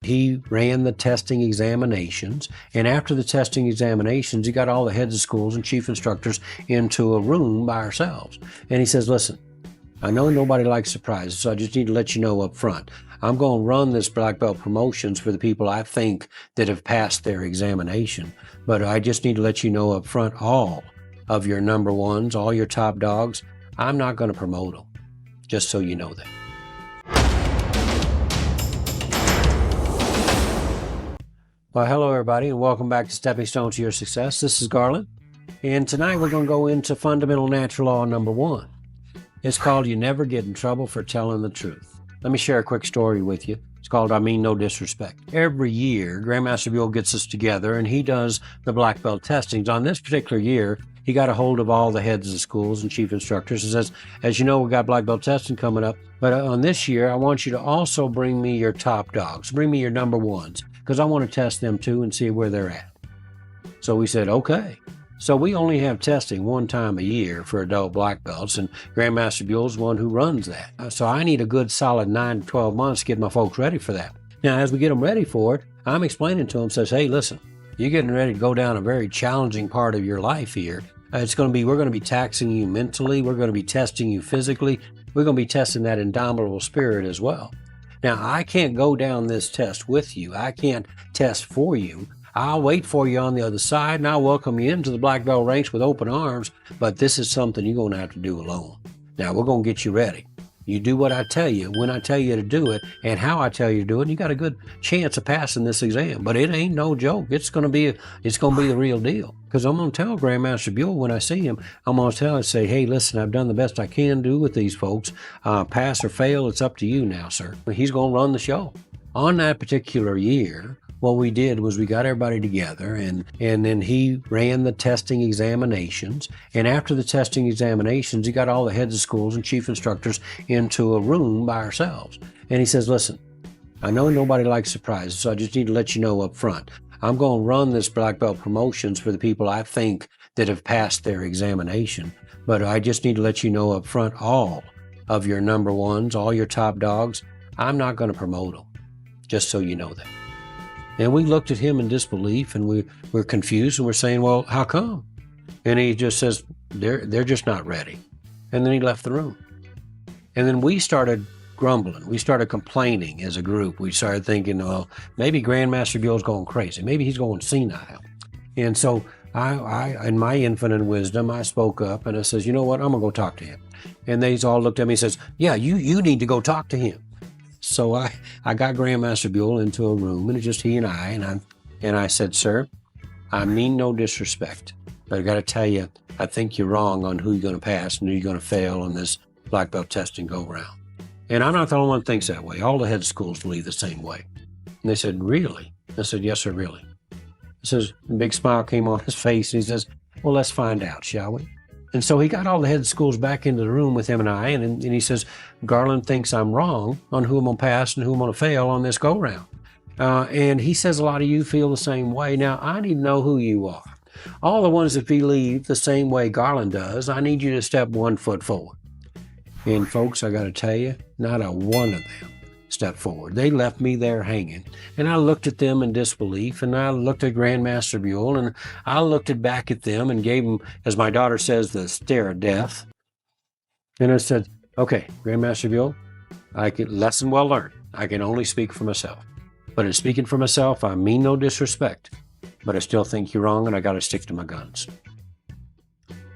he ran the testing examinations. And after the testing examinations, he got all the heads of schools and chief instructors into a room by ourselves. And he says, listen, I know nobody likes surprises, so I just need to let you know up front. I'm going to run this black belt promotions for the people I think that have passed their examination. But I just need to let you know up front, all of your number ones, all your top dogs, I'm not going to promote them, just so you know that. Well, hello everybody, and welcome back to Stepping Stone to Your Success. This is Garland, and tonight we're going to go into fundamental natural law number 1. It's called You Never Get in Trouble for Telling the Truth. Let me share a quick story with you. It's called I Mean No Disrespect. Every year, Grandmaster Buell gets us together, and he does the black belt testings. On this particular year, he got a hold of all the heads of the schools and chief instructors and says, as you know, we got black belt testing coming up, but on this year, I want you to also bring me your top dogs. Bring me your number ones, because I want to test them too and see where they're at. So we said, okay. So we only have testing one time a year for adult black belts, and Grandmaster Buell's the one who runs that. So I need a good solid 9 to 12 months to get my folks ready for that. Now, as we get them ready for it, I'm explaining to them, says, hey, listen, you're getting ready to go down a very challenging part of your life here. We're going to be taxing you mentally. We're going to be testing you physically. We're going to be testing that indomitable spirit as well. Now, I can't go down this test with you. I can't test for you. I'll wait for you on the other side, and I'll welcome you into the black belt ranks with open arms, but this is something you're going to have to do alone. Now, we're going to get you ready. You do what I tell you, when I tell you to do it, and how I tell you to do it, and you got a good chance of passing this exam. But it ain't no joke. It's going to be the real deal. Because I'm going to tell Grandmaster Buell when I see him, I'm going to tell him, say, hey, listen, I've done the best I can do with these folks. Pass or fail, it's up to you now, sir. He's going to run the show. On that particular year, what we did was we got everybody together, and then he ran the testing examinations. And after the testing examinations, he got all the heads of schools and chief instructors into a room by ourselves. And he says, listen, I know nobody likes surprises, so I just need to let you know up front. I'm going to run this black belt promotions for the people I think that have passed their examination. But I just need to let you know up front, all of your number ones, all your top dogs, I'm not going to promote them, just so you know that. And we looked at him in disbelief, and we're confused, and we're saying, well, how come? And he just says, they're just not ready. And then he left the room. And then we started grumbling. We started complaining as a group. We started thinking, well, maybe Grandmaster Buell's going crazy. Maybe he's going senile. And so I, in my infinite wisdom, I spoke up, and I says, you know what, I'm going to go talk to him. And they all looked at me and says, yeah, you need to go talk to him. So I got Grandmaster Buell into a room, and it's just he and I said, sir, I mean no disrespect, but I got to tell you, I think you're wrong on who you're going to pass and who you're going to fail on this black belt testing go round. And I'm not the only one that thinks that way. All the head schools believe the same way. And they said, really? I said, yes, sir, really. He says, a big smile came on his face, and he says, well, let's find out, shall we? And so he got all the head schools back into the room with him and I, and he says, Garland thinks I'm wrong on who I'm going to pass and who I'm going to fail on this go-round. And he says a lot of you feel the same way. Now, I need to know who you are. All the ones that believe the same way Garland does, I need you to step 1 foot forward. And folks, I got to tell you, not a one of them stepped forward. They left me there hanging. And I looked at them in disbelief, and I looked at Grandmaster Buell, and I looked back at them and gave them, as my daughter says, the stare of death. And I said, okay, Grandmaster Buell, lesson well learned. I can only speak for myself. But in speaking for myself, I mean no disrespect, but I still think you're wrong, and I got to stick to my guns.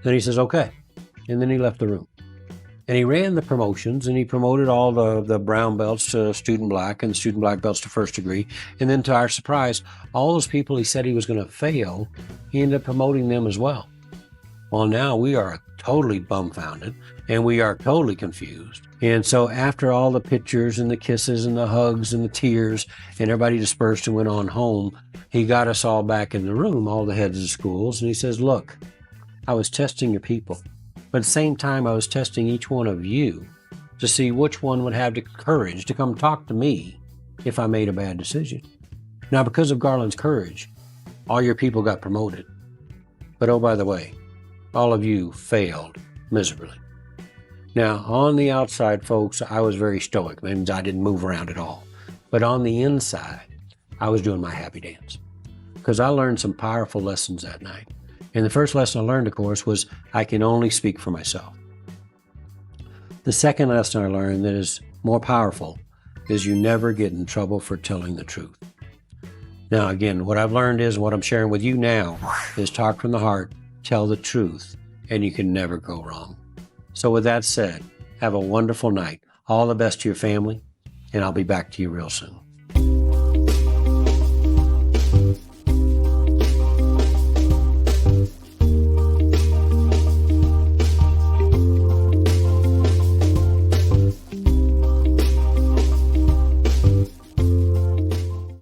Then he says, okay. And then he left the room. And he ran the promotions, and he promoted all the brown belts to student black and student black belts to first degree. And then to our surprise, all those people he said he was going to fail, he ended up promoting them as well. Well, now we are totally bumfounded, and we are totally confused. And so after all the pictures and the kisses and the hugs and the tears, and everybody dispersed and went on home, he got us all back in the room, all the heads of schools, and he says, look, I was testing your people. But at the same time, I was testing each one of you to see which one would have the courage to come talk to me if I made a bad decision. Now, because of Garland's courage, all your people got promoted. But oh, by the way, all of you failed miserably. Now, on the outside, folks, I was very stoic. That means I didn't move around at all. But on the inside, I was doing my happy dance because I learned some powerful lessons that night. And the first lesson I learned, of course, was I can only speak for myself. The second lesson I learned that is more powerful is you never get in trouble for telling the truth. Now, again, what I've learned is what I'm sharing with you now is talk from the heart, tell the truth, and you can never go wrong. So with that said, have a wonderful night. All the best to your family, and I'll be back to you real soon.